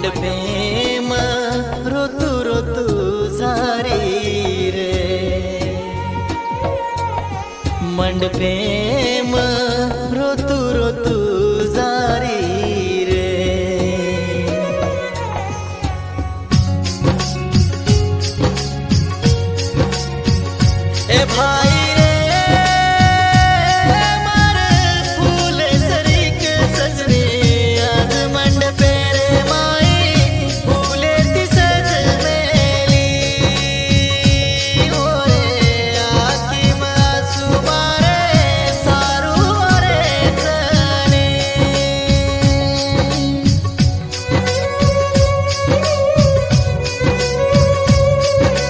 मंडपेम ऋतू ऋतू सारी रे मंडपेम ऋतू ऋतू सारी रे ए भाई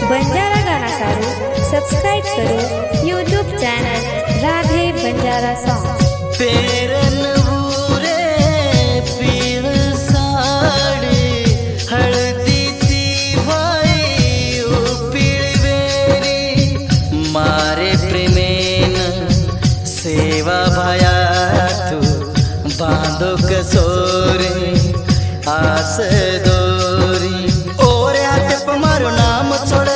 बंजारा गाना सारू सब्सक्राइब करो YouTube channel Radhe Banjara song. पेरन बूरे पीळ साडी हळदी ती भाई पिळवेरी मारे प्रेमेन सेवा भया तू बांधो कसोरी आस दोरी ओरे हाते पमारो नाम छोड़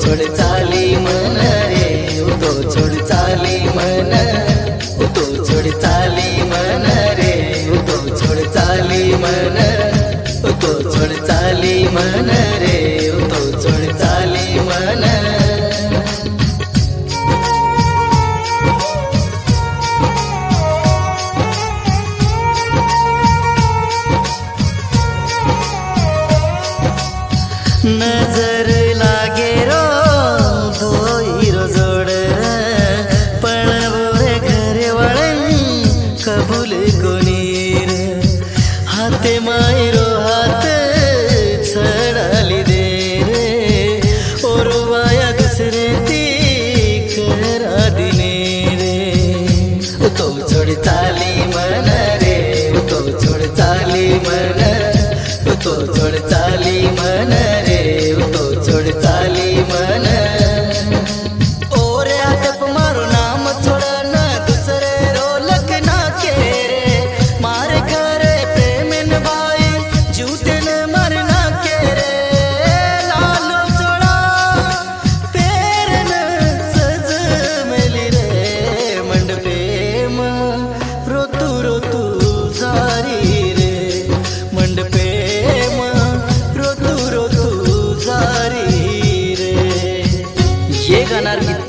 छोड़ चाली मन रे तो छोड़ चाली मन तो छोड़ चाली मन रे तो छोड़ चाली मन तो छोड़ चाली मन रे तो छोड़ चाली मन नजर लागे रो कबूल कोनी रे हाथे मायरो हाथ छड़ाली दे रे और वाया दूसरे ती करा दिने रे तो छोड़ चाली मन रे तो छोड़ चाली मन तो छोड़ चाली मन रे तो छोड़ चाली मन और आदप मारो नाम छोड़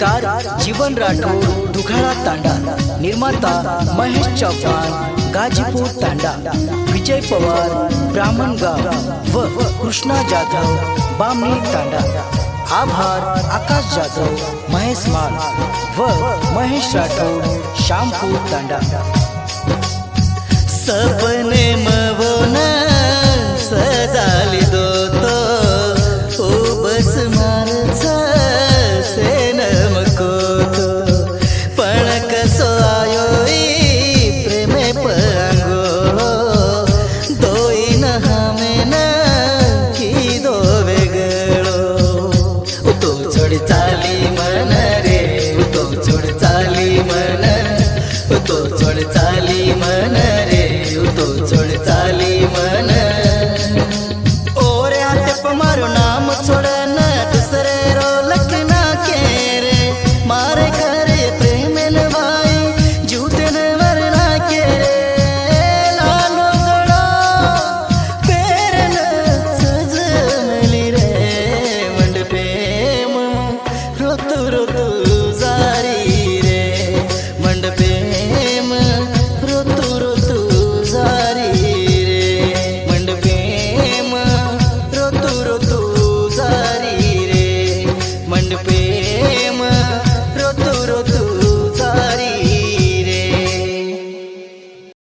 गीतकार जीवन राठोड दुघाड़ा तांडा निर्माता महेश चौहान गाजीपुर तांडा विजय पवार ब्राह्मणगाव व कृष्णा जाधव बामणी तांडा आभार आकाश जाधव महेश माल व महेश राठोड श्यामपुर तांडा सपने मवना सजाली दो तो ओ बस मारचा चाली मन रे तो छोड़ चाली मन तो छोड़ चाली मन रे तो छोड़ चाली मन